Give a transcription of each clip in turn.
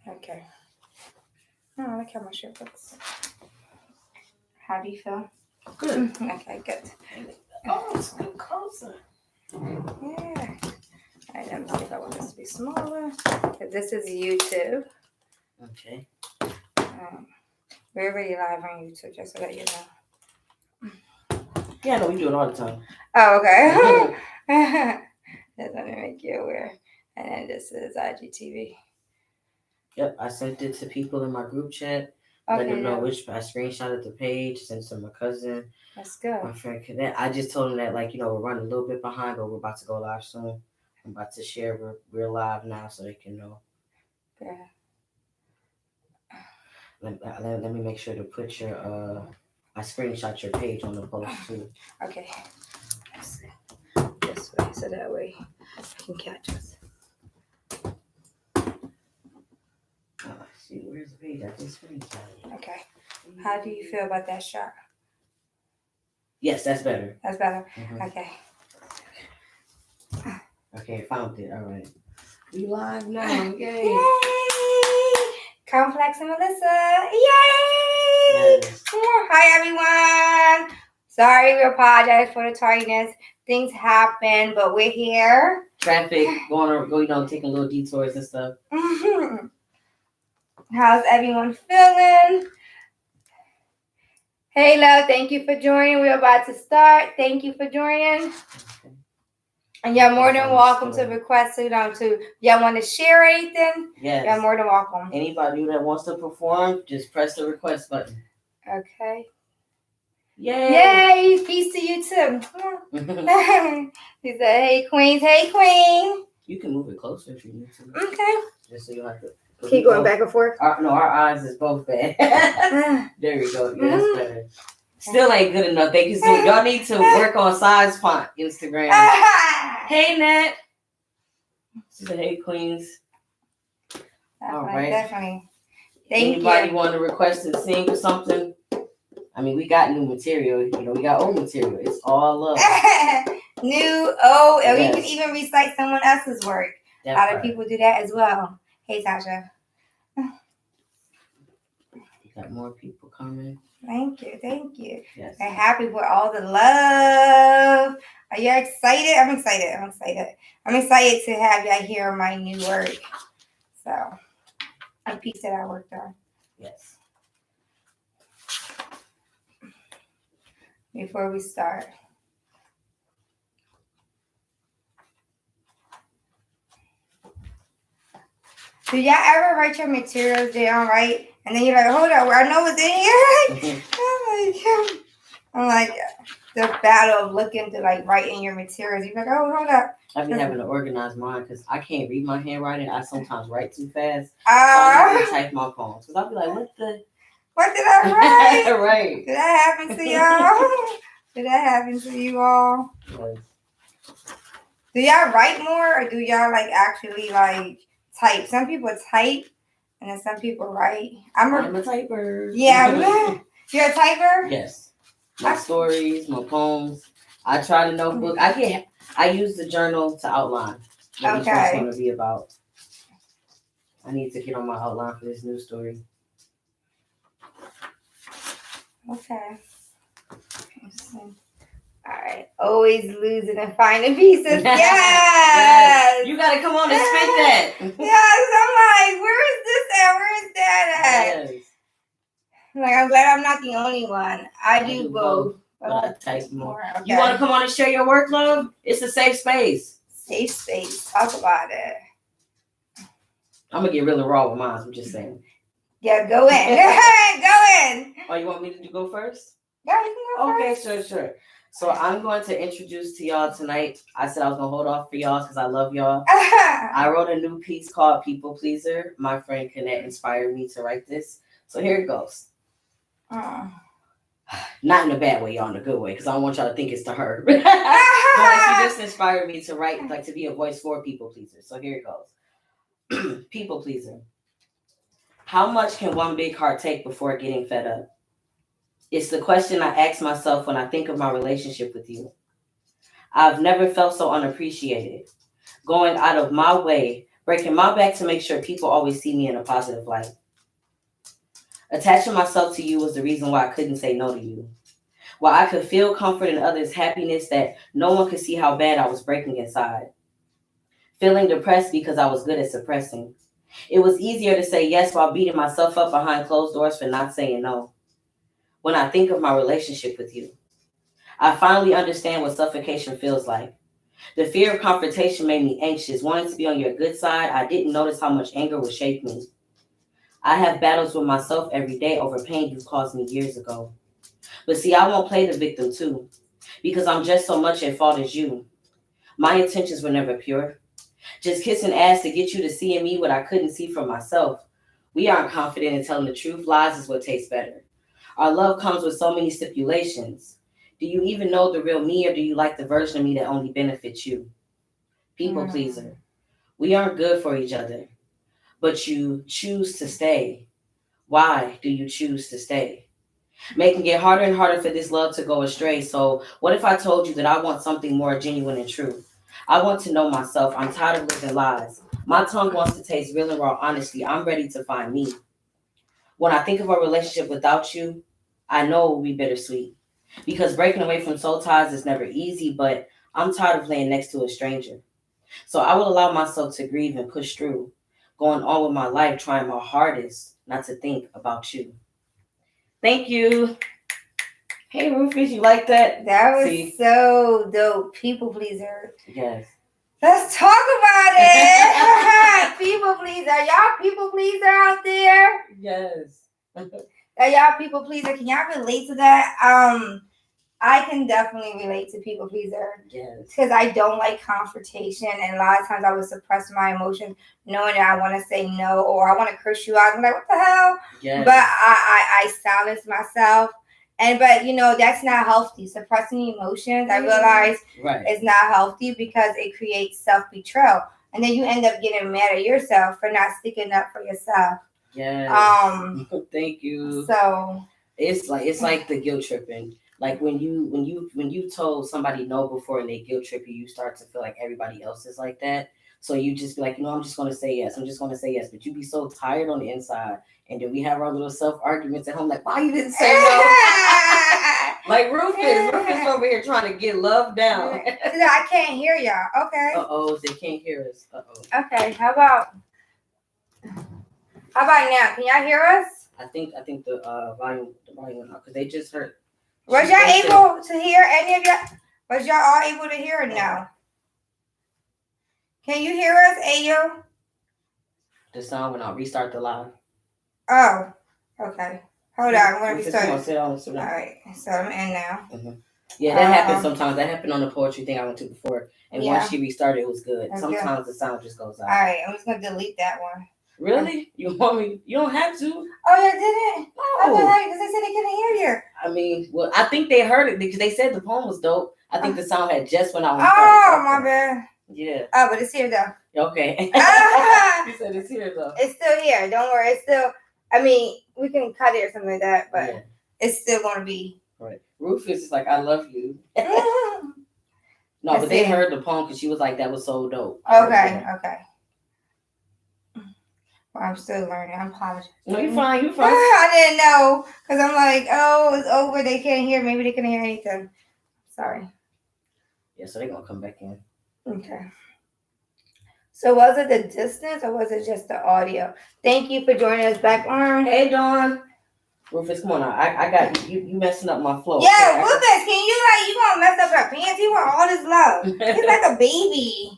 Okay. Oh, I like how my shirt looks. How do you feel? Good. Okay, good. Oh, it's good closer. Yeah. Alright, let me see if I want this to be smaller. This is YouTube. Okay. We're already live on YouTube, just so that you know. Yeah, no, we do it all the time. Oh, okay. Just let me make you aware. And then this is IGTV. Yep, I sent it to people in my group chat. Let them know which I screenshotted the page, sent it to my cousin. That's good. My friend Cadet. I just told him that, like, we're running a little bit behind, but we're about to go live soon. I'm about to share we're live now so they can know. Yeah. Let me make sure to put your I screenshot your page on the post too. Okay. Let's see. This way, so that way you can catch us. See, where's the page? I just screenshot. Okay. How do you feel about that shot? Yes, that's better. That's better? Mm-hmm. Okay. Okay, found it. All right. We live now. Yay! Yay! Complex and Melissa. Yay! Yes. Hi, everyone. Sorry, we apologize for the tardiness. Things happen, but we're here. Traffic, taking little detours and stuff. Mm-hmm. How's everyone feeling? Hey, love, thank you for joining. We're about to start. Thank you for joining. Okay. And you're more than welcome to request it y'all want to share anything? Yes. You're more than welcome. Anybody that wants to perform, just press the request button. Okay. Yay! Yay! Peace to you too. He said, "Hey, queens. Hey, queen." You can move it closer if you need to. Okay. Just so you don't have to. Keep going back and forth. Our eyes is both bad. There we go. Yeah, that's better. Still ain't good enough. They can zoom. Y'all need to work on size font Instagram. Hey, Nat. She said, "Hey, queens." All right. Definitely. Thank Anybody you. want to request to sing or something? I mean, we got new material. We got old material. It's all love. New, old, and yes. We can even recite someone else's work. A lot of people do that as well. Hey, Tasha. Got more people coming. Thank you. Yes. I'm happy with all the love. Are you excited? I'm excited. I'm excited to have y'all hear my new work. So, a piece that I worked on. Yes. Before we start. Do y'all ever write your materials down, right? And then you're like, hold on, I know what's in here. I'm like, the battle of looking to write in your materials. You're like, oh, hold up. I've been having to organize mine because I can't read my handwriting. I sometimes write too fast. So I need to type my poems. Because I'll be like, what did I write? Right. Did that happen to y'all? Did that happen to you all? Yes. Do y'all write more or do y'all actually type? Some people type and then some people write. I'm a typer. Yeah. You're a typer? Yes. My stories, my poems. I try to notebook. I use the journal to outline what each one's going to be about. I need to get on my outline for this new story. Okay. All right. Always losing and finding pieces. Yes. You got to come on and spit that. Yes. I'm like, where is this at? Where is that at? Yes. I'm glad I'm not the only one. I do both. But I type more. Okay. You want to come on and share your work, love? It's a safe space. Safe space. Talk about it. I'm going to get really raw with mine. I'm just saying. Yeah, go in. Go in. Oh, you want me to go first? Yeah, you can go first. Okay, sure. So I'm going to introduce to y'all tonight. I said I was going to hold off for y'all because I love y'all. I wrote a new piece called People Pleaser. My friend Kenneth inspired me to write this. So here it goes. Not in a bad way, y'all, in a good way, because I don't want y'all to think it's to her. But she just inspired me to write, to be a voice for people pleasers. So here it goes. People pleaser. How much can one big heart take before getting fed up? It's the question I ask myself when I think of my relationship with you. I've never felt so unappreciated. Going out of my way Breaking my back to make sure people always see me in a positive light. Attaching myself to you was the reason why I couldn't say no to you. While I could feel comfort in others' happiness that no one could see how bad I was breaking inside. Feeling depressed because I was good at suppressing. It was easier to say yes while beating myself up behind closed doors for not saying no. When I think of my relationship with you, I finally understand what suffocation feels like. The fear of confrontation made me anxious, wanting to be on your good side. I didn't notice how much anger would shake me. I have battles with myself every day over pain you caused me years ago. But see, I won't play the victim too, because I'm just so much at fault as you. My intentions were never pure. Just kissing ass to get you to see in me what I couldn't see from myself. We aren't confident in telling the truth. Lies is what tastes better. Our love comes with so many stipulations. Do you even know the real me, or do you like the version of me that only benefits you? People pleaser. We aren't good for each other, but you choose to stay. Why do you choose to stay? Making it harder and harder for this love to go astray. So, what if I told you that I want something more genuine and true? I want to know myself. I'm tired of living lies. My tongue wants to taste real and raw honesty. I'm ready to find me. When I think of a relationship without you, I know it will be bittersweet. Because breaking away from soul ties is never easy, but I'm tired of laying next to a stranger. So I will allow myself to grieve and push through, going on with my life, trying my hardest not to think about you. Thank you. Hey, Rufus, you like that? That was See? so dope. People pleaser. Yes. Let's talk about it. People pleaser. Are y'all people pleaser out there? Yes. Are y'all people pleaser? Can y'all relate to that? I can definitely relate to people pleaser. Yes. Because I don't like confrontation, and a lot of times I would suppress my emotions, knowing that I want to say no or I want to curse you out. I'm like, what the hell? Yes. But I silence myself, but that's not healthy. Suppressing emotions, I realize, is not healthy because it creates self betrayal, and then you end up getting mad at yourself for not sticking up for yourself. Yes. Thank you. So it's like the guilt tripping. Like when you told somebody no before and they guilt trip you, you start to feel like everybody else is like that. So you just be like, I'm just gonna say yes. I'm just gonna say yes. But you be so tired on the inside, and then we have our little self arguments at home, like, why you didn't say no? Like Rufus over here trying to get love down. I can't hear y'all. Okay. They can't hear us. Okay. How about now? Can y'all hear us? I think the volume went up because they just heard. Was y'all able to hear any of y'all? Was y'all all able to hear it now? Can you hear us, Ayo? The sound went out. Restart the live. Oh, okay. Hold on. I'm going to restart. All right. So I'm in now. Mm-hmm. Yeah, that happens sometimes. That happened on the poetry thing I went to before. And once she restarted, it was good. Sometimes the sound just goes out. All right. I'm just going to delete that one. Really? You want me? You don't have to. Oh, you didn't? No. Oh, because they said they couldn't hear you. I mean, well, I think they heard it because they said the poem was dope. I think the sound had just went out. Oh, my bad. Yeah. Oh, but it's here, though. Okay. You said it's here, though. It's still here. Don't worry. It's still, we can cut it or something like that, but it's still going to be. Right. Rufus is like, I love you. No, but they heard the poem because she was like, that was so dope. Okay. Well, I'm still learning. I'm apologizing. No, you're fine. I didn't know because I'm like, oh, it's over. They can't hear. Maybe they couldn't hear anything. Sorry. Yeah, so they're going to come back in. Okay. So was it the distance or was it just the audio? Thank you for joining us back on. Hey, Dawn. Rufus, come on now. I got you. You messing up my flow. Yeah, Rufus, you gonna mess up her pants? You want all this love. He's like a baby.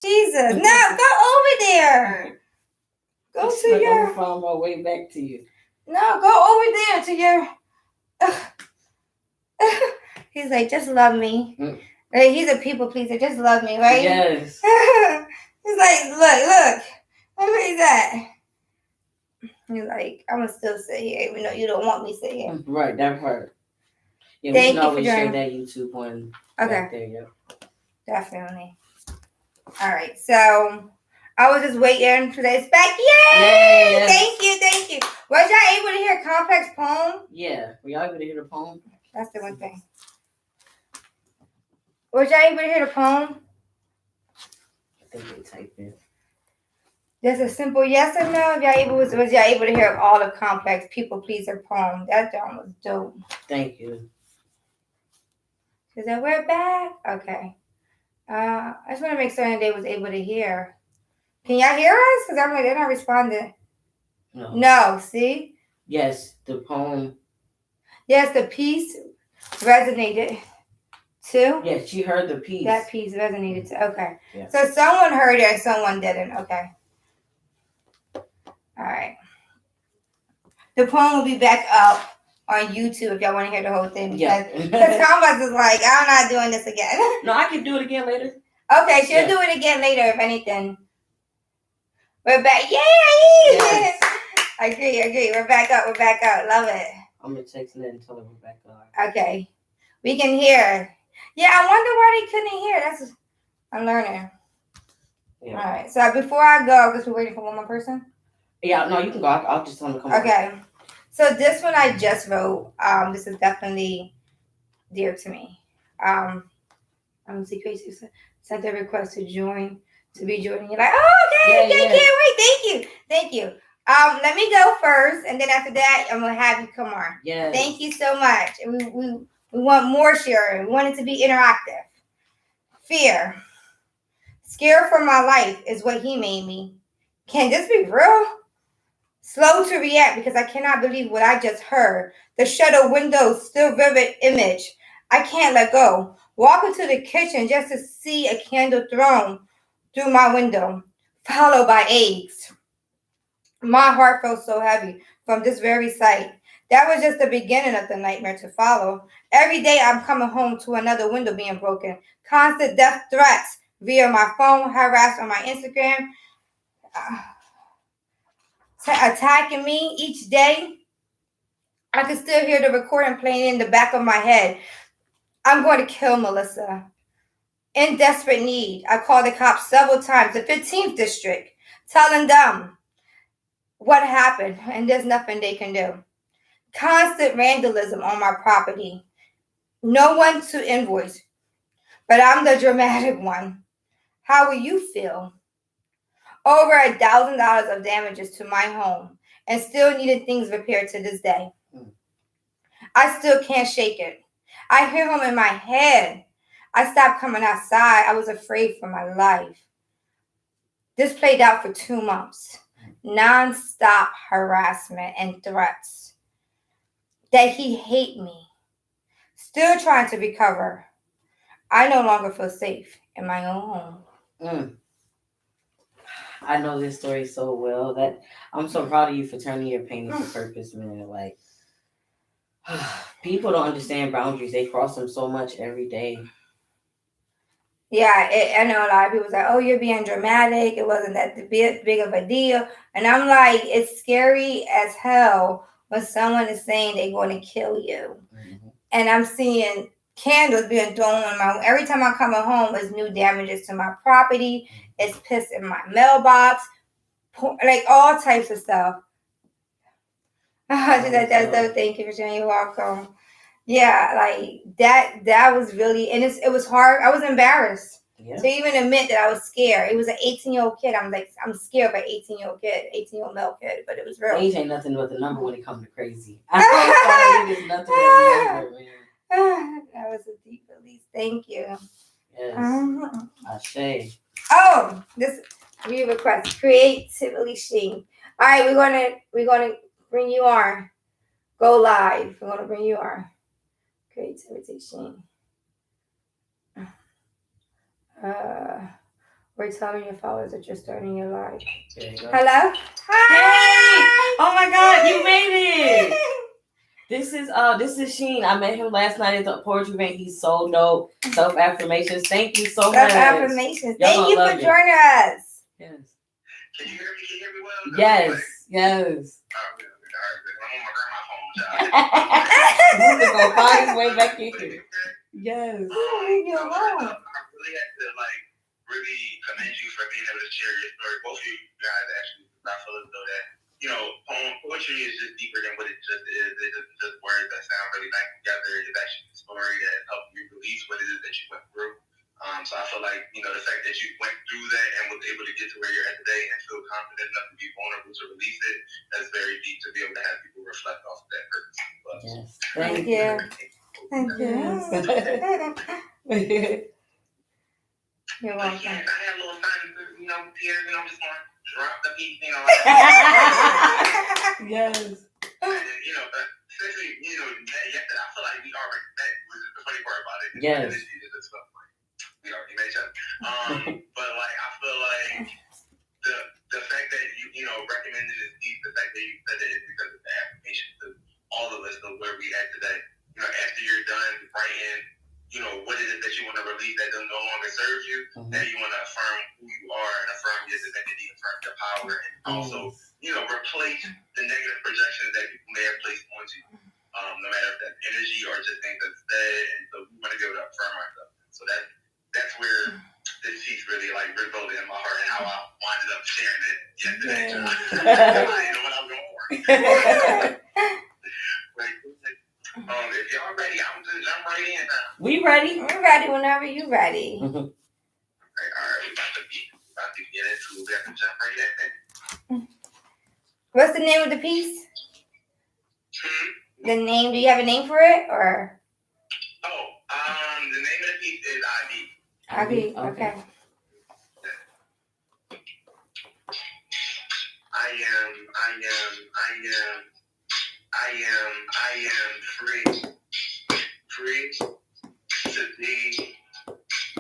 Jesus. No, go over there. Go to your. I'm find my way back to you. No, go over there to your. He's like, just love me. Like, he's a people pleaser. Just love me, right? Yes. He's like, look at that. He's like, I'm gonna still sit here, even though you don't want me to sit here. Right, that part. Yeah, Thank we can you always for share that YouTube one. Okay. Back there, yeah. Definitely. All right, so I was just waiting for this back. Yay! Yes. Thank you. Was y'all able to hear Complex poem? Yeah. Were y'all able to hear the poem? That's the one thing. Was y'all able to hear the poem? I think they typed it. Just a simple yes or no. If y'all was y'all able to hear all the complex people pleaser poem? That song was dope. Thank you. Is that we're back? Okay. I just want to make certain they was able to hear. Can y'all hear us? Because I'm like, they're not responding. No. No, see? Yes, the poem. Yes, the piece resonated too. Yes, she heard the piece. That piece resonated too. Okay. Yeah. So someone heard it and someone didn't. Okay. All right. The poem will be back up on YouTube if y'all want to hear the whole thing. Because Converse is like, I'm not doing this again. No, I can do it again later. Okay, she'll do it again later if anything. We're back. Yay! Yes. Agree. We're back up. Love it. I'm gonna text it and tell her we're back up. Okay. We can hear. Yeah, I wonder why they couldn't hear. I'm learning. Yeah. All right. So before I go, because we're waiting for one more person. Yeah, no, you can go. I'll just tell them to come. Okay. On. So this one I just wrote. This is definitely dear to me. I'm Crazy sent a request to join. To be joining. You're like, oh, okay, can't wait. Thank you. Let me go first, and then after that, I'm gonna have you come on. Yes. Thank you so much. We want more sharing. We want it to be interactive. Fear. Scared for my life is what he made me. Can this be real? Slow to react because I cannot believe what I just heard. The shutter window, still vivid image. I can't let go. Walk into the kitchen just to see a candle thrown through my window, followed by eggs. My heart felt so heavy from this very sight. That was just the beginning of the nightmare to follow. Every day I'm coming home to another window being broken. Constant death threats via my phone, harassed on my Instagram, attacking me each day. I can still hear the recording playing in the back of my head. I'm going to kill Melissa. In desperate need, I called the cops several times, the 15th district, telling them what happened, and there's nothing they can do. Constant vandalism on my property. No one to invoice, but I'm the dramatic one. How will you feel? Over $1,000 of damages to my home, and still needed things repaired to this day. I still can't shake it. I hear him in my head. I stopped coming outside. I was afraid for my life. This played out for 2 months. Non-stop harassment and threats. That he hate me. Still trying to recover. I no longer feel safe in my own home. I know this story so well that I'm so proud of you for turning your pain into purpose, man. Like, people don't understand boundaries. They cross them so much every day. Yeah, I know a lot of people say, oh, you're being dramatic. It wasn't that big of a deal. And I'm like, it's scary as hell when someone is saying they're going to kill you. Mm-hmm. And I'm seeing candles being thrown on my, every time I come home, there's new damages to my property. It's piss in my mailbox, like all types of stuff. Thank you for sharing. You're welcome. Yeah, like that was really, and it was hard. I was embarrassed to even admit that I was scared. It was an 18-year-old kid. I'm like, I'm scared of an 18-year-old kid, 18-year-old male kid, but it was real. Age ain't nothing but the number when it comes to crazy. It is nothing but the number, man. That was a deep release. Thank you. Yes. Ashe. Oh, this view request, creatively Sheen. All right, we're gonna bring you on. Go live. We're gonna bring you on. Creativity Sheen. We're telling your followers that you're starting your life. There you go. Hello? Hi! Hey! Oh my God, you made it! This is Sheen. I met him last night at the poetry event. He's so dope. Self-affirmations. Thank you so much. Self-affirmations. Thank you for joining us. Yes. Can you hear me? Can you hear me well? Yes. Yes. I'm on my grandma's home, He's gonna find his way back in here. Yes. I really had to really commend you for being able to share your story. Both of you guys actually, I feel as though that poetry is just deeper than what it just is. It's just words that sound really nice together. It's actually a story that helped you release what it is that you went through. So I feel like, the fact that you went through that and was able to get to where you're at today and feel confident to be vulnerable to release it. That's very deep to be able to have people reflect off of that purpose. But, Yes. Thank you. Thank you. You're But welcome. yes, I had a little sign, here, just want to drop the piece, Yes. And, especially, yesterday, I feel like we already met, which is the funny part about it. Yes. We already met each other. But, like, I feel like the fact that you recommended this piece, the fact that you said it is because of the affirmation to all of us of where we at today. After you're done writing, what it is that you want to release that no longer serves you, now you want to affirm who you are and affirm your divinity, affirm your power, and also, replace the negative projections that people may have placed onto you, no matter if that's energy or just things that's said. And so we want to be able to affirm ourselves. So that's where this piece really revolted in my heart and how I winded up sharing it yesterday. I didn't know what I was going for. If y'all ready, I'm just jump right in now. We ready? We're ready whenever you're ready. Okay, all right, we about to get into it. We have to jump right in. What's the name of the piece? The name? Do you have a name for it or? The name of the piece is ID. ID. Okay. I am free. Free to be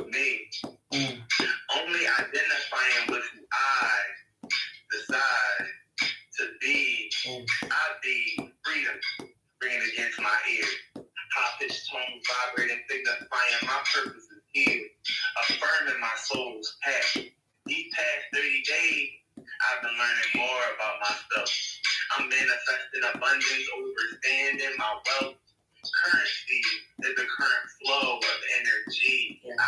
me. Only identifying with who I decide to be. I be freedom. Bringing it against my ear. High-pitched tones vibrating, signifying my purpose is here. Affirming my soul's path. These past 30 days, I've been learning more about myself. I'm manifesting abundance, overstanding my wealth. Currency is the current flow of energy. Yeah. I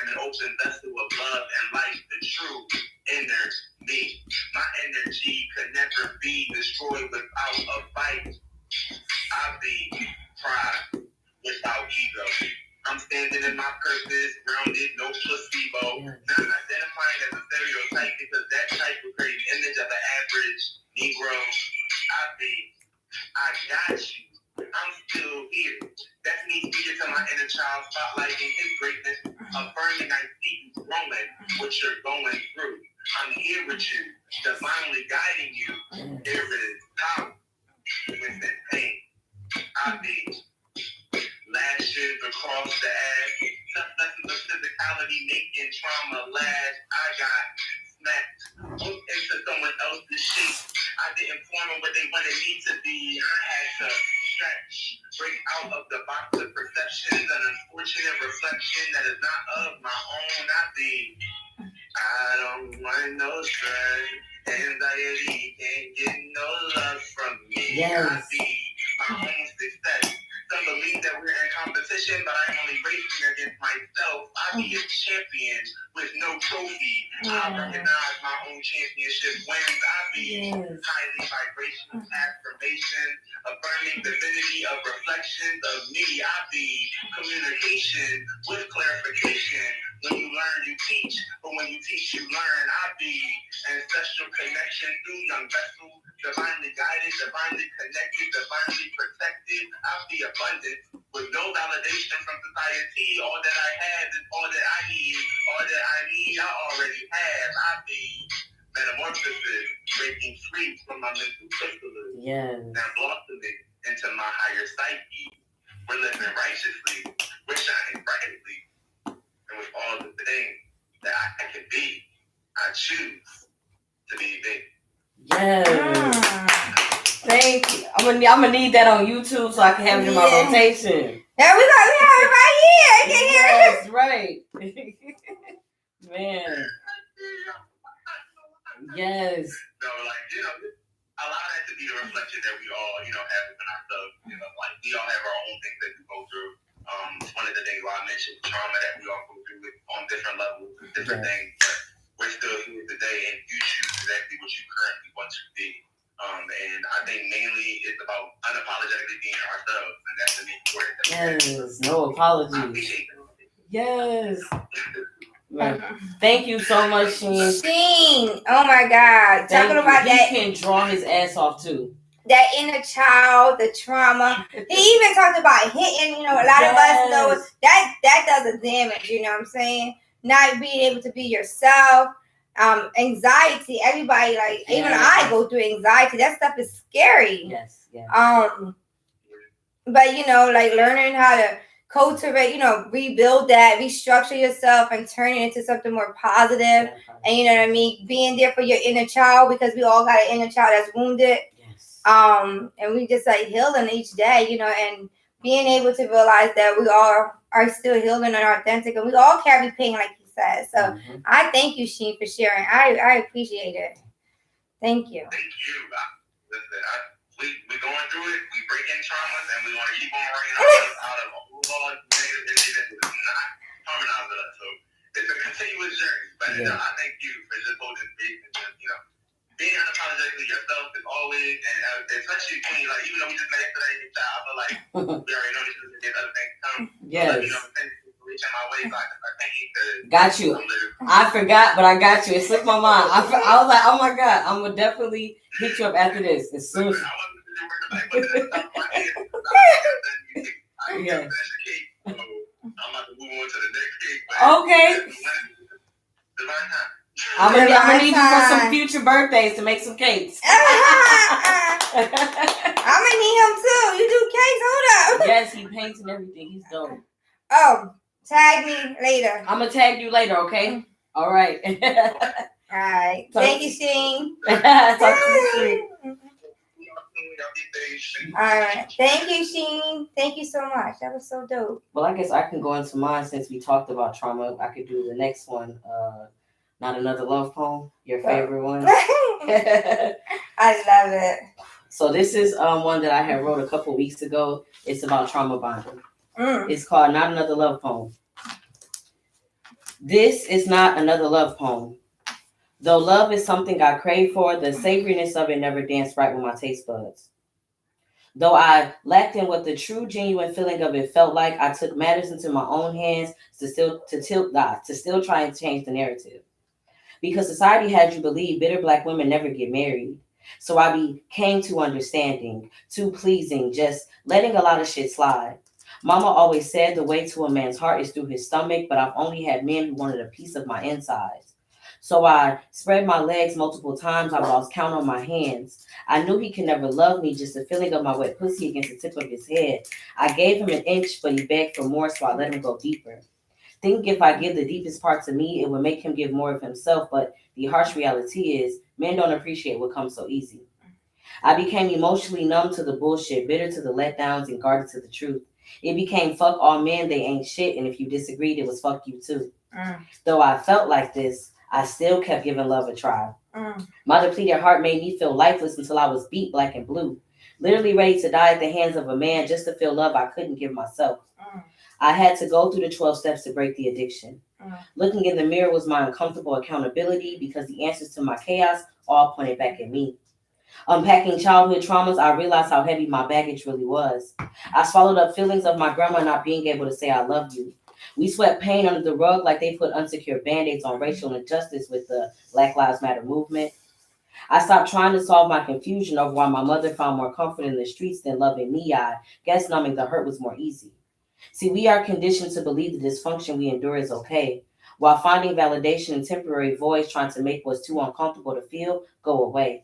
am an open vessel of love and light, the true inner me. My energy could never be destroyed without a fight. I be pride without ego. I'm standing in my purpose, grounded, no placebo. Not identifying as a stereotype because that type will create an image of an average Negro. I got you. I'm still here. That's me speaking to my inner child, spotlighting his greatness, affirming I see you growing, what you're going through. I'm here with you, divinely guiding you. There is power within pain. I be lashes across the ass, tough lessons of physicality making trauma last. I got smacked, hooked into someone else's shape. I didn't form them what they wanted me to be. I had to stretch, break out of the box of perceptions, an unfortunate reflection that is not of my own. I don't want no stress, anxiety, can't get no love from me. Yes. I be my own success. Some believe that we're in competition, but I'm only racing against myself. I be a champion with no trophy. I recognize my own championship wins. I be highly vibrational affirmation, affirming divinity of reflections of me. I be communication with clarification. When you learn, you teach, but when you teach, you learn. I be ancestral connection through young vessels, divinely guided, divinely connected, divinely protected. I be abundant with no validation from society. All that I have is all that I need. All that I need, I already have. I be metamorphosis, breaking free from my mental crystalline. Now blossoming into my higher psyche. We're living righteously. We're shining brightly. And with all the things that I can be, I choose to be big. Yes. Thank you. I'm gonna need that on YouTube so I can have it in my rotation. Yeah, we have it right here. I can hear it. That's right. Man. Yes. So, allow that to be the reflection that we all, have within ourselves. We all have our own things that we go through. One of the things I mentioned, trauma that we all go through on different levels, different things. But we're still here today, and you choose exactly what you currently want to be. And I think mainly it's about unapologetically being ourselves, and that's the main important. Yes, no apologies. Yes. Right. Thank you so much, Sheen. Sheen, oh my God, talking about he that. Can draw his ass off too. That inner child, the trauma. He even talked about hitting. A lot of us know that does a damage. You know what I'm saying? Not being able to be yourself. Anxiety. Everybody, even I go through anxiety. That stuff is scary. Yes. But learning how to cultivate, rebuild that, restructure yourself, and turn it into something more positive. And you know what I mean? Being there for your inner child, because we all got an inner child that's wounded. Yes. And we just healing each day, and being able to realize that we all are still healing and authentic, and we all carry pain, like you said. So I thank you, Sheen, for sharing. I appreciate it. Thank you. Thank you. Listen, we're going through it. We breaking traumas, and we want to keep on writing out of all negative energy that does not harmonize with us. So it's a continuous journey. But I thank you for just holding space and just, being unapologetically yourself is always, and especially when even though we just met yesterday, I feel like we already know this is other things come. Yes. Reaching my way, so I thank you. Got you. I forgot, but I got you. It slipped my mind. I was like, oh my God, I'm gonna definitely hit you up after this as soon as. Yes. I'm about to move on to the next cake. Okay. Divine time. I'm gonna need you for some future birthdays to make some cakes. I'm gonna need him too. You do cakes? Hold up. Yes, he paints and everything. He's dope. Oh, tag me later. I'm gonna tag you later, okay? All right. All right. Thank you, Sheen. Talk to you soon. All right. Thank you, Sheen. Thank you so much. That was so dope. Well, I guess I can go into mine since we talked about trauma. I could do the next one. Not Another Love Poem, your favorite one. I love it. So this is one that I had wrote a couple weeks ago. It's about trauma bonding. It's called Not Another Love Poem. This is not another love poem. Though love is something I crave for, the savoriness of it never danced right with my taste buds. Though I lacked in what the true, genuine feeling of it felt like, I took matters into my own hands to still try and change the narrative. Because society had you believe bitter Black women never get married. So I became too understanding, too pleasing, just letting a lot of shit slide. Mama always said the way to a man's heart is through his stomach, but I've only had men who wanted a piece of my insides. So I spread my legs multiple times. I lost count on my hands. I knew he could never love me, just the feeling of my wet pussy against the tip of his head. I gave him an inch, but he begged for more, so I let him go deeper. Think if I give the deepest parts of me, it would make him give more of himself, but the harsh reality is men don't appreciate what comes so easy. I became emotionally numb to the bullshit, bitter to the letdowns, and guarded to the truth. It became fuck all men, they ain't shit, and if you disagreed, it was fuck you too. Though I felt like this, I still kept giving love a try. My depleted heart made me feel lifeless until I was beat black and blue. Literally ready to die at the hands of a man just to feel love I couldn't give myself. I had to go through the 12 steps to break the addiction. Looking in the mirror was my uncomfortable accountability because the answers to my chaos all pointed back at me. Unpacking childhood traumas, I realized how heavy my baggage really was. I swallowed up feelings of my grandma not being able to say I love you. We swept pain under the rug like they put unsecure band-aids on racial injustice with the Black Lives Matter movement. I stopped trying to solve my confusion over why my mother found more comfort in the streets than loving me. I guess numbing the hurt was more easy. See, we are conditioned to believe the dysfunction we endure is okay, while finding validation in temporary voids trying to make what's too uncomfortable to feel go away.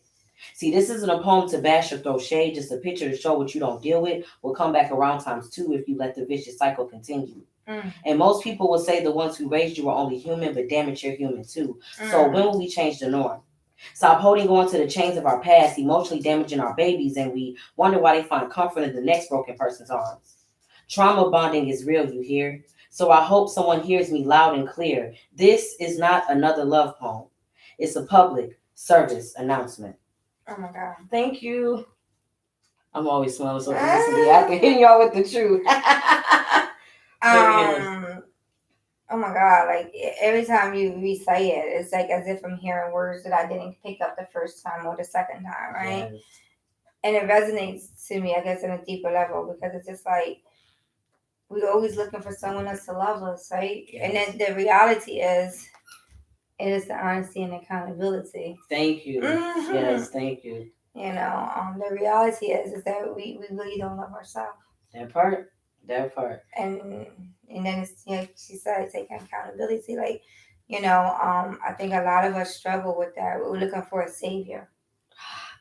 See, this isn't a poem to bash or throw shade, just a picture to show what you don't deal with will come back around times two if you let the vicious cycle continue. And most people will say the ones who raised you were only human, but damn it, you're human too. So when will we change the norm? Stop holding on to the chains of our past, emotionally damaging our babies, and we wonder why they find comfort in the next broken person's arms. Trauma bonding is real, you hear? So I hope someone hears me loud and clear. This is not another love poem. It's a public service announcement. Oh my God. Thank you. I'm always smelling so easily. I can hit y'all with the truth. Oh my God, like every time you recite it, it's like as if I'm hearing words that I didn't pick up the first time or the second time, right? Yes. And it resonates to me, I guess, on a deeper level because it's just like we're always looking for someone else to love us, right? Yes. And then the reality is, it is the honesty and accountability. Thank you. Mhm. Yes, thank you. You know, the reality is that we really don't love ourselves. That part. And then it's, you know, she said taking accountability. Like, you know, I think a lot of us struggle with that. We're looking for a savior.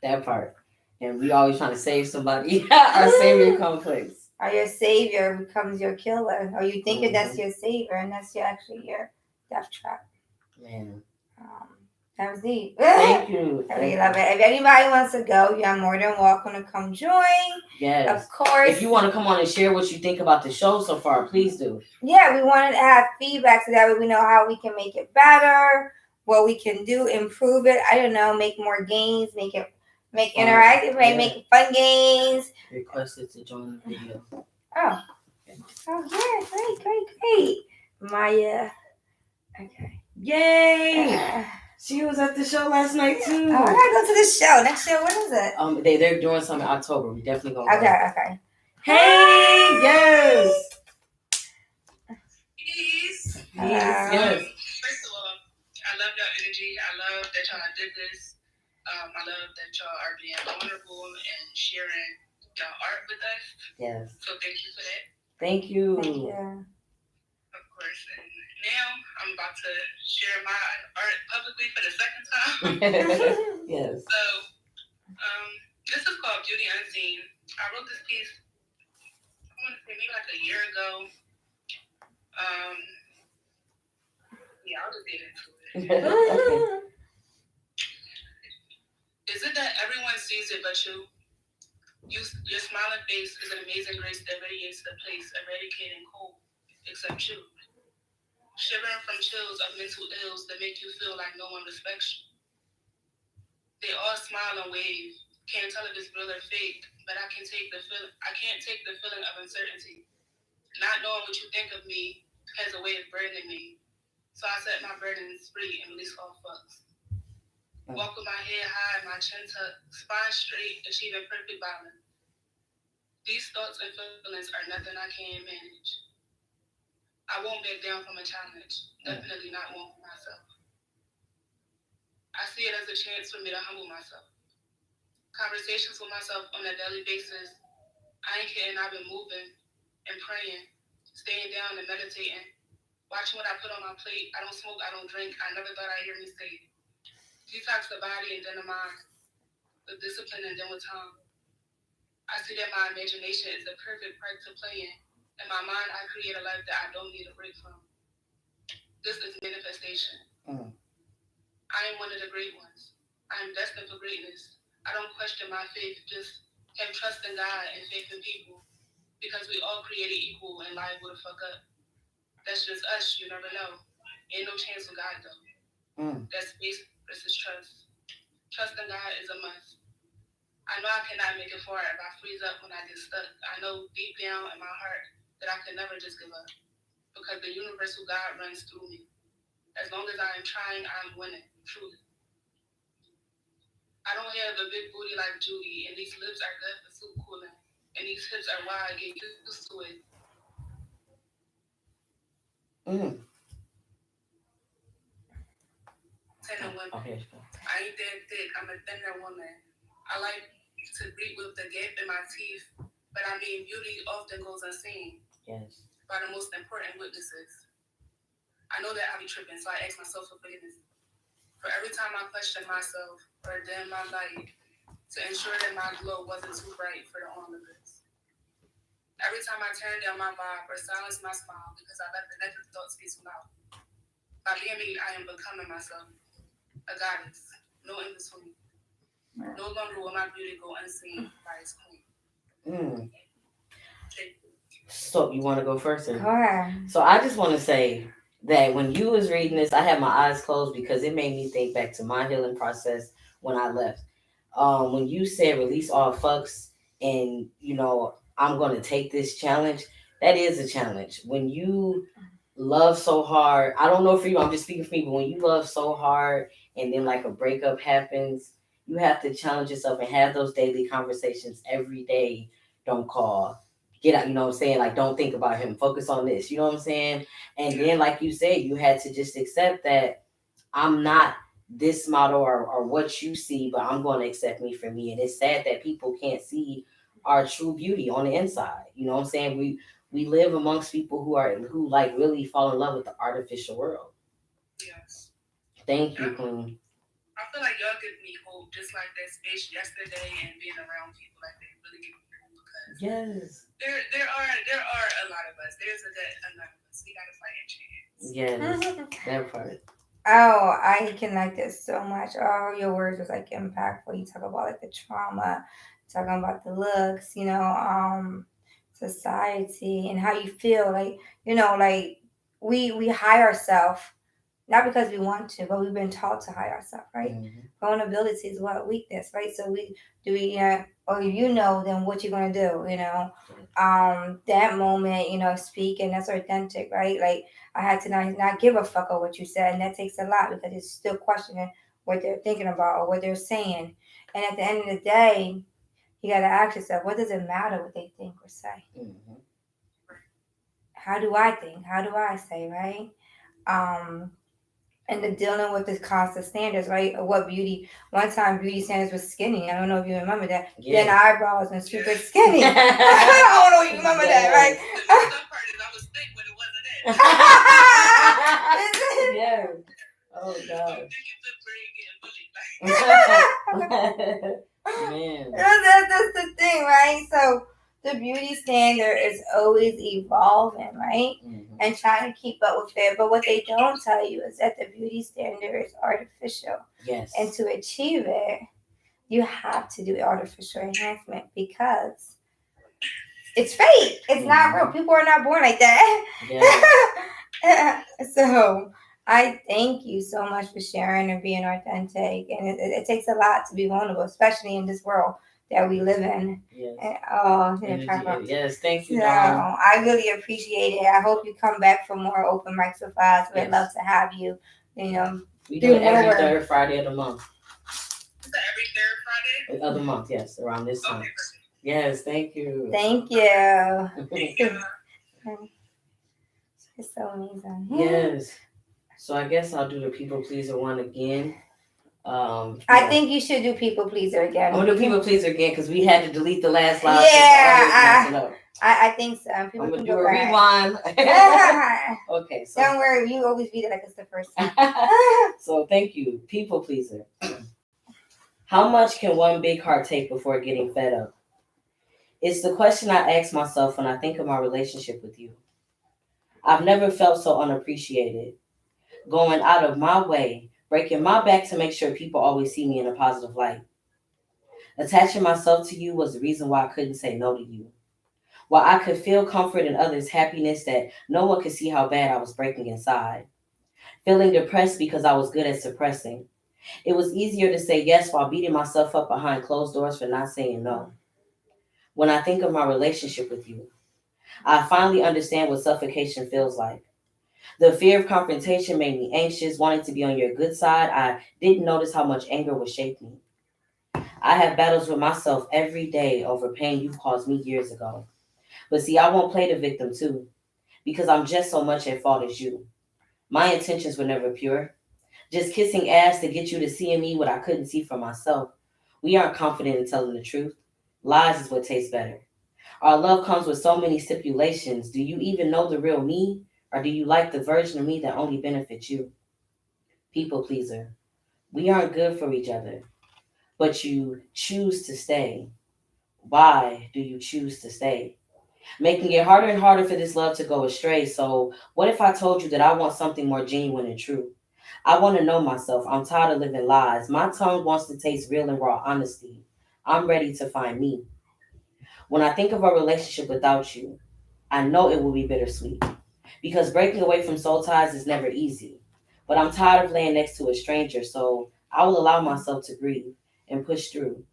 That part. And we always trying to save somebody. Our savior complex. Or your savior becomes your killer, or you think that that's Mhm. your savior, and that's actually your death trap. Man. That was deep. Thank you. I really love it. If anybody wants to go, you're more than welcome to come join. Yes. Of course. If you want to come on and share what you think about the show so far, please do. Yeah, we wanted to have feedback so that way we know how we can make it better, what we can do, improve it. I don't know, make more games, make interactive, make fun games. Requested to join the video. Oh, yeah, great. Maya. Okay. Yay! She was at the show last night too. Oh, I gotta go to the show. Next show, what is it? They're doing something in October. We definitely gonna go. Okay. Hey, yes. Peace. Yes. First of all, I love your energy. I love that y'all did this. I love that y'all are being vulnerable and sharing your art with us. Yes. So thank you for that. Thank you. Of course. And now I'm about to share my art publicly for the second time. Yes. So this is called Beauty Unseen. I wrote this piece, I want to say maybe like a year ago. Yeah, I'll just get into it. Okay. Is it that everyone sees it but you? Your smiling face is an amazing grace that radiates the place, eradicating cold, except you. Shivering from chills of mental ills that make you feel like no one respects you. They all smile and wave. Can't tell if it's real or fake, but I can't take the feeling of uncertainty. Not knowing what you think of me has a way of burdening me. So I set my burdens free and release all fucks. Walk with my head high, my chin tucked, spine straight, achieving perfect balance. These thoughts and feelings are nothing I can't manage. I won't back down from a challenge. Definitely not one for myself. I see it as a chance for me to humble myself. Conversations with myself on a daily basis. I ain't kidding, I've been moving and praying, staying down and meditating, watching what I put on my plate. I don't smoke, I don't drink. I never thought I'd hear me say, detox the body and then the mind, with discipline and then with time. I see that my imagination is the perfect part to play in. In my mind, I create a life that I don't need a break from. This is manifestation. I am one of the great ones. I am destined for greatness. I don't question my faith, just have trust in God and faith in people. Because we all created equal and liable to fuck up. That's just us, you never know. Ain't no chance with God though. That's faith versus trust. Trust in God is a must. I know I cannot make it far if I freeze up when I get stuck. I know deep down in my heart that I can never just give up. Because the universal God runs through me. As long as I am trying, I'm winning, truly. I don't have a big booty like Judy, and these lips are good for soup cooling. And these hips are wide, get used to it. Tender women. Okay. I ain't that thick, I'm a tender woman. I like to greet with the gap in my teeth, but I mean beauty often goes unseen. Yes. By the most important witnesses. I know that I be tripping, so I ask myself for forgiveness. For every time I question myself or dim my light to ensure that my glow wasn't too bright for the onlookers. Every time I turn down my vibe or silence my smile because I let the negative thoughts be too loud. By being me, I am becoming myself. A goddess. No in between. No longer will my beauty go unseen by its queen. So you want to go first? Sure. So I just want to say that when you was reading this, I had my eyes closed because it made me think back to my healing process when I left. When you said release all fucks and, you know, I'm going to take this challenge, that is a challenge. When you love so hard, I don't know for you, I'm just speaking for me, but when you love so hard and then like a breakup happens, you have to challenge yourself and have those daily conversations every day. Don't call. get out, you know what I'm saying? Like, don't think about him. Focus on this. You know what I'm saying? And then, like you said, you had to just accept that I'm not this model or what you see, but I'm going to accept me for me. And it's sad that people can't see our true beauty on the inside. You know what I'm saying? We live amongst people who like really fall in love with the artificial world. Yes. Thank you, Queen. I feel like y'all give me hope, just like that space yesterday, and being around people like that really give me hope because Yes. there are a lot of us. There's a lot of us. We gotta fight a chance. Yes. That part. Oh, I connect this so much. Oh, your words was like impactful. You talk about like the trauma, talking about the looks, society and how you feel. Like, like we hide ourselves, not because we want to, but we've been taught to hide ourselves, right? Mhm. Vulnerability is what weakness, right? So or then what you're gonna do, that moment, speak, and that's authentic, right? Like I had to not give a fuck of what you said, and that takes a lot because it's still questioning what they're thinking about or what they're saying. And at the end of the day, you gotta ask yourself, what does it matter what they think or say? Mhm. How do I think? How do I say, right? And the dealing with the constant standards, right? Of what beauty. One time, beauty standards was skinny. I don't know if you remember that. Yeah. Then eyebrows and super skinny. I don't know if you remember that, right? The messed up part is I was thick when it wasn't it. Yeah. Oh I'm God. thinking fifth grade getting bullied. Man. That's the thing, right? So the beauty standard is always evolving, right? Mhm. And trying to keep up with it. But what they don't tell you is that the beauty standard is artificial. Yes. And to achieve it, you have to do artificial enhancement because it's fake. It's not real. People are not born like that. Yeah. So I thank you so much for sharing and being authentic. And it takes a lot to be vulnerable, especially in this world that we live in. Yes. Yes, Thank you, so Dawn. I really appreciate it. I hope you come back for more open mics with us. We'd Yes. love to have you. We do it every more. third Friday of the month. Is that every third Friday? Of the month, yes, around this time. Okay. Yes, thank you. Thank you. Thank you. It's so amazing. Yes. So I guess I'll do the people pleaser one again. I think you should do people pleaser again. I'm gonna do people pleaser again because we had to delete the last live. Yeah, I think so. People I'm gonna can do go a back. rewind. Okay, so don't worry, you always beat it like it's the first time. So thank you, people pleaser. How much can one big heart take before getting fed up? It's the question I ask myself when I think of my relationship with you. I've never felt so unappreciated. Going out of my way, breaking my back to make sure people always see me in a positive light. Attaching myself to you was the reason why I couldn't say no to you. While I could feel comfort in others' happiness that no one could see how bad I was breaking inside. Feeling depressed because I was good at suppressing. It was easier to say yes while beating myself up behind closed doors for not saying no. When I think of my relationship with you, I finally understand what suffocation feels like. The fear of confrontation made me anxious, wanting to be on your good side. I didn't notice how much anger would shape me. I have battles with myself every day over pain you caused me years ago. But see, I won't play the victim too, because I'm just so much at fault as you. My intentions were never pure. Just kissing ass to get you to see in me what I couldn't see for myself. We aren't confident in telling the truth. Lies is what tastes better. Our love comes with so many stipulations. Do you even know the real me? Or do you like the version of me that only benefits you? People pleaser. We aren't good for each other, but you choose to stay. Why do you choose to stay? Making it harder and harder for this love to go astray. So, what if I told you that I want something more genuine and true? I want to know myself. I'm tired of living lies. My tongue wants to taste real and raw honesty. I'm ready to find me. When I think of a relationship without you, I know it will be bittersweet. Because breaking away from soul ties is never easy. But I'm tired of laying next to a stranger, so I will allow myself to breathe and push through,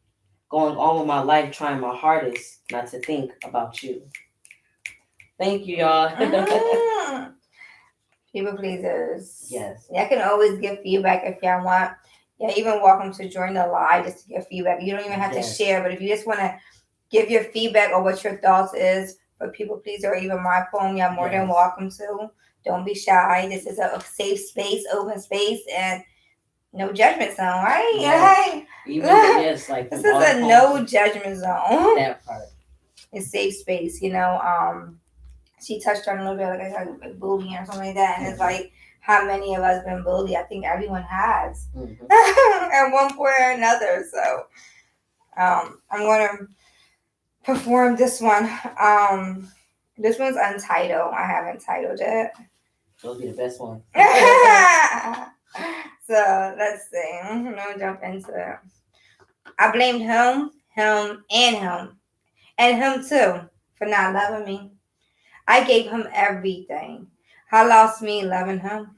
going on with my life, trying my hardest not to think about you. Thank you, y'all. People pleasers. Yes. Y'all can always give feedback if y'all want. Yeah, even welcome to join the live just to give feedback. You don't even have to share, but if you just want to give your feedback or what your thoughts is for people pleaser or even my poem, you're more than Yes. welcome to. Don't be shy. This is a safe space, open space, and no judgment zone, right? Yes. Right? Even yes, like This from is all the a no poems, judgment zone. that part. It's safe space, you know. She touched on a little bit like I said, like bullying or something like that, and it's like how many of us been bullied? I think everyone has at one point or another. So I'm gonna perform this one. This one's untitled. I haven't titled it. Those be the best ones. So let's see. I'm gonna jump into it. I blamed him, and him too for not loving me. I gave him everything. I lost me loving him.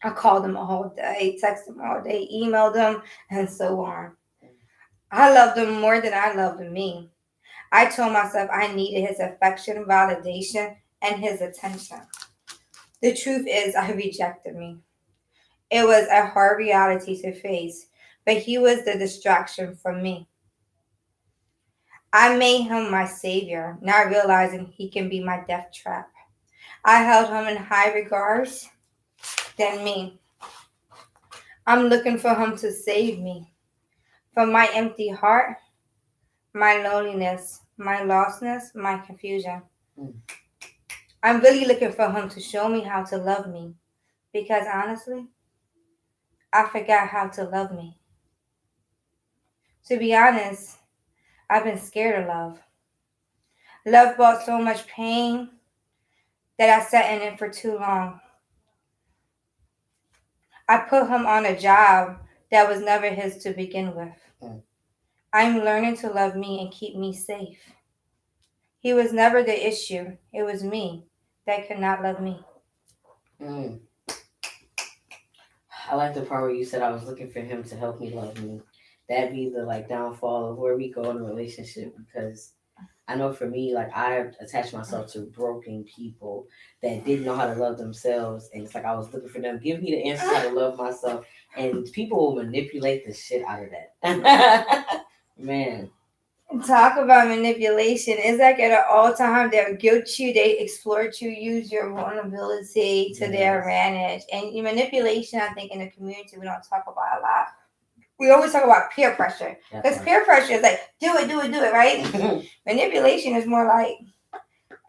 I called him all day, texted him all day, emailed him, and so on. I loved him more than I loved me. I told myself I needed his affection, validation, and his attention. The truth is, I rejected me. It was a hard reality to face, but he was the distraction from me. I made him my savior, not realizing he can be my death trap. I held him in high regards than me. I'm looking for him to save me from my empty heart, my loneliness, my lostness, my confusion. I'm really looking for him to show me how to love me because honestly, I forgot how to love me. To be honest, I've been scared of love. Love brought so much pain that I sat in it for too long. I put him on a job that was never his to begin with. I'm learning to love me and keep me safe. He was never the issue. It was me that could not love me. Mm. I like the part where you said I was looking for him to help me love me. That'd be the like downfall of where we go in a relationship because I know for me, like I attached myself to broken people that didn't know how to love themselves, and it's like I was looking for them. Give me the answers how to love myself, and people will manipulate the shit out of that. Man, Talk about manipulation. It's like at an all time they'll guilt you, they exploit you, use your vulnerability to their advantage. And manipulation, I think in the community we don't talk about a lot. We always talk about peer pressure. Because peer pressure is like, do it, right? Manipulation is more like,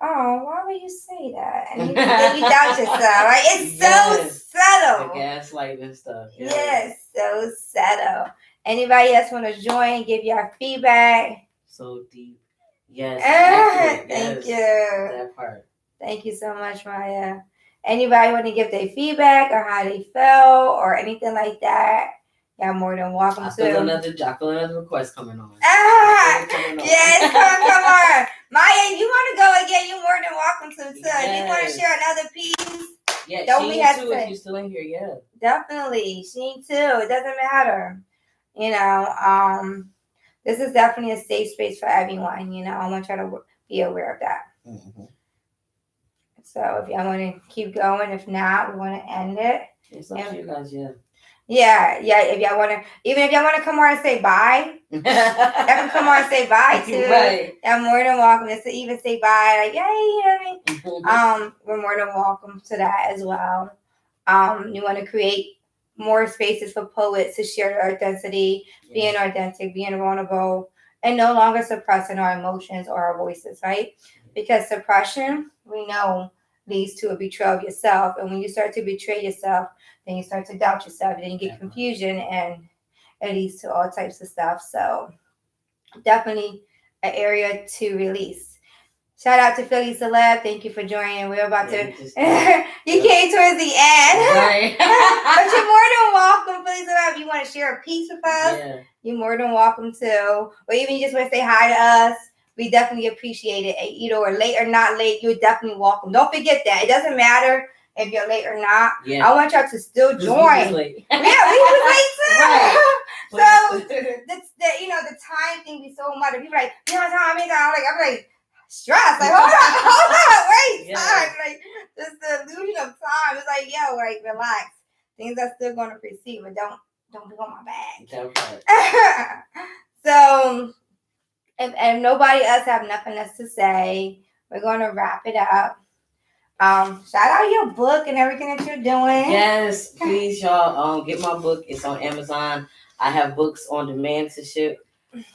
oh, why would you say that? And you doubt yourself, right? It's so subtle. The gaslighting and stuff. Yes, so subtle. Anybody else want to join, give your feedback? So deep. Yes. Thank you. That part. Thank you so much, Maya. Anybody want to give their feedback or how they felt or anything like that? Y'all more than welcome to. I feel another request coming on. Yes, come on. Maya, you want to go again? You're more than welcome to. Yes. If you want to share another piece, yeah, don't be hesitant. If you're still in here, yeah. Definitely. She too. It doesn't matter. You know, this is definitely a safe space for everyone. You know, I want y'all to be aware of that. Mm-hmm. So if y'all want to keep going, if not, we want to end it. It's up to you guys, yeah. Yeah. If y'all want to, even if y'all want to come on and say bye, y'all can come on and say bye too. Right. I'm more than welcome to even say bye. Like, yay, you know what I mean? We're more than welcome to that as well. You want to create more spaces for poets to share their authenticity, being authentic, being vulnerable, and no longer suppressing our emotions or our voices, right? Because suppression, we know, leads to a betrayal of yourself. And when you start to betray yourself, then you start to doubt yourself, then you get confusion, and it leads to all types of stuff. So definitely an area to release. Shout out to Philly Celeb. Thank you for joining. We're about to. You came towards the end. Right. But you're more than welcome, Philly Celeb. If you want to share a piece with us, you're more than welcome to. Or even you just want to say hi to us. We definitely appreciate it. And either or late or not late, you're definitely welcome. Don't forget that. It doesn't matter if you're late or not. Yeah. I want y'all to still join. We was late too. Right. So the time thing be so much. People are like, you know what time is? I'm like, stress. Like, hold on, wait, time. Like, just the illusion of time. It's like, yo, like, relax. Things are still going to proceed, but don't be on my back. So, if nobody else have nothing else to say, we're gonna wrap it up. Shout out your book and everything that you're doing. Yes, please, y'all. Get my book. It's on Amazon. I have books on demand to ship.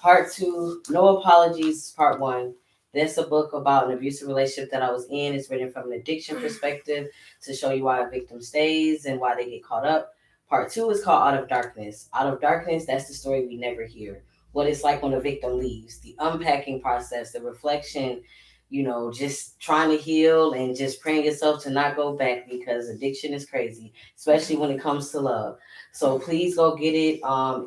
Part 2, No Apologies, Part 1. That's a book about an abusive relationship that I was in. It's written from an addiction perspective to show you why a victim stays and why they get caught up. Part 2 is called Out of Darkness. Out of Darkness, that's the story we never hear. What it's like when a victim leaves, the unpacking process, the reflection, just trying to heal and just praying yourself to not go back because addiction is crazy, especially when it comes to love. So please go get it.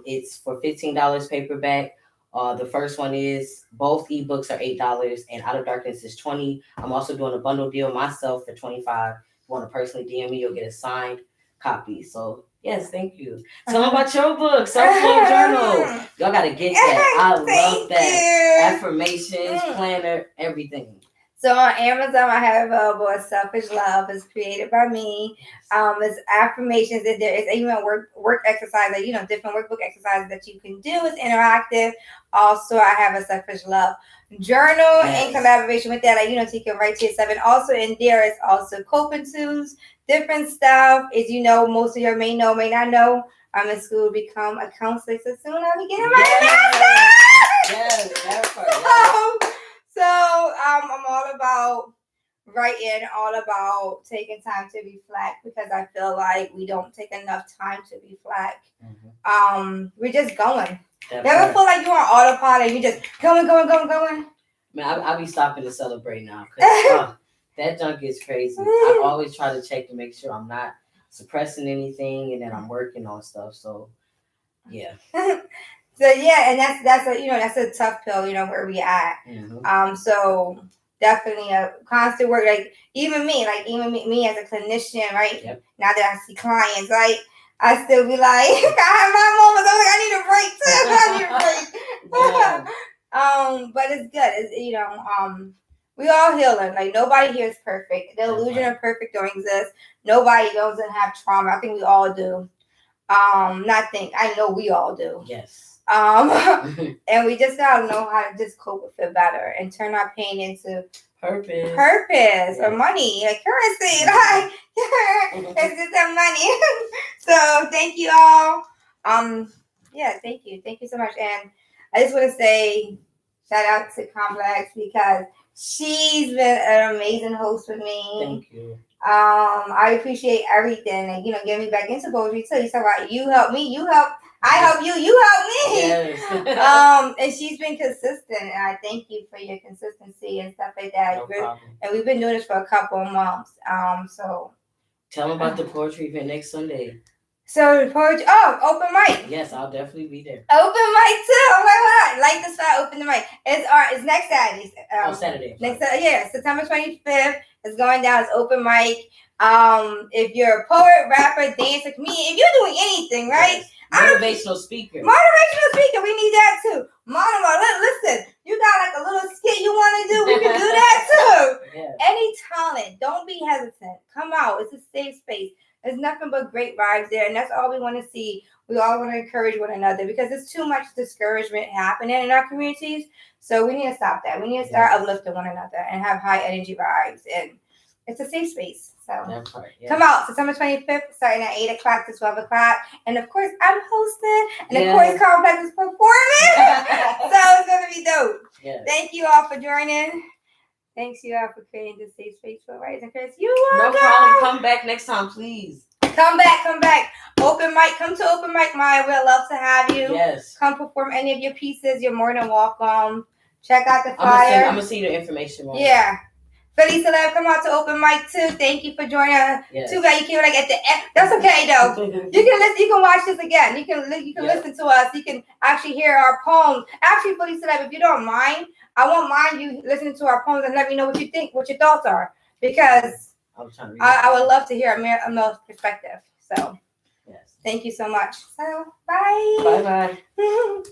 It's for $15 paperback. The first one is both ebooks are $8 and Out of Darkness is $20. I'm also doing a bundle deal myself for $25. If you want to personally DM me, you'll get a signed copy. So yes, thank you. Tell them about your book, Self Love Journal. Y'all gotta get that. I love that. Affirmations, planner, everything. So on Amazon, I have available a Selfish Love. It's created by me. It's affirmations, and there is even work exercise, different workbook exercises that you can do. It's interactive. Also, I have a Selfish Love journal in collaboration with that. So you can write to yourself. And also in there is also coping tools, different stuff. As you know, most of you may not know. I'm in school to become a counselor. So soon I'll be getting my master's. Yes, that's right. So I'm all about writing, all about taking time to reflect because I feel like we don't take enough time to reflect. Mm-hmm. We're just going. Never feel like you're on autopilot. You just going. Man, I be stopping to celebrate now because that junk is crazy. I always try to check to make sure I'm not suppressing anything and then I'm working on stuff. So yeah. So yeah, and that's a tough pill, where we at. Mm-hmm. So definitely a constant work. Like even me as a clinician, right? Yep. Now that I see clients, right? I still be like, I have my moments. I'm like, I need a break too. I need a break. But it's good. It's we all healing. Like nobody here is perfect. The illusion of perfect don't exist. Nobody doesn't have trauma. I think we all do. I know we all do. Yes. And we just gotta know how to just cope with it better and turn our pain into purpose or money, like currency. Like it's just that money. So thank you all. Thank you so much. And I just want to say shout out to Complex because she's been an amazing host with me. Thank you. I appreciate everything and getting me back into poetry too. You talk about you help me, you help. I help you, you help me. Yes. And she's been consistent, and I thank you for your consistency and stuff like that. No problem. And we've been doing this for a couple of months. So tell them about the poetry event next Sunday. So poetry. Oh, open mic. Yes, I'll definitely be there. Open mic too. Oh my God! Like the spot. Open the mic. It's next Saturday. Saturday. September 25th. It's going down. It's open mic. If you're a poet, rapper, dancer, comedian, if you're doing anything, right? Yes. Motivational speaker. We need that too. Listen, you got like a little skit you want to do, we can do that too. Yes. Any talent, don't be hesitant. Come out. It's a safe space. There's nothing but great vibes there, and that's all we want to see. We all want to encourage one another because there's too much discouragement happening in our communities. So we need to stop that. We need to start uplifting one another and have high energy vibes, and it's a safe space. So come out September 25th, starting at 8 o'clock to 12 o'clock. And of course, I'm hosting. And of course, Complex is performing. So it's going to be dope. Yes. Thank you all for joining. Thanks you all for creating this safe space for Writers and Chris. You are no problem. Come back next time, please. Come back. Open mic. Come to open mic, Maya. We'd love to have you. Yes. Come perform any of your pieces. You're more than welcome. Check out the flyer. I'm going to see the information. Yeah. Philly Celeb, come out to open mic too. Thank you for joining us. Yes. Too bad you came at the end. That's okay though. You can listen. You can watch this again. You can listen to us. You can actually hear our poems. Actually, Philly Celeb, if you don't mind, I won't mind you listening to our poems and let me know what you think, what your thoughts are, because I would love to hear a male perspective. So, thank you so much. So, bye. Bye.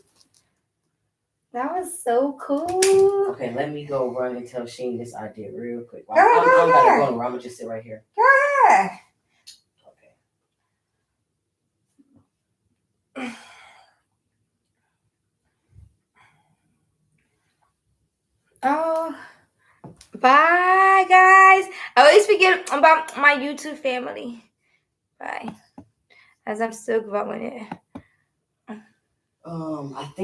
That was so cool. Okay, let me go run and tell Sheen this idea real quick. I'm going to just sit right here. Go ahead. Okay. Oh, Bye, guys. I always forget about my YouTube family. Bye. As I'm still growing it. I think.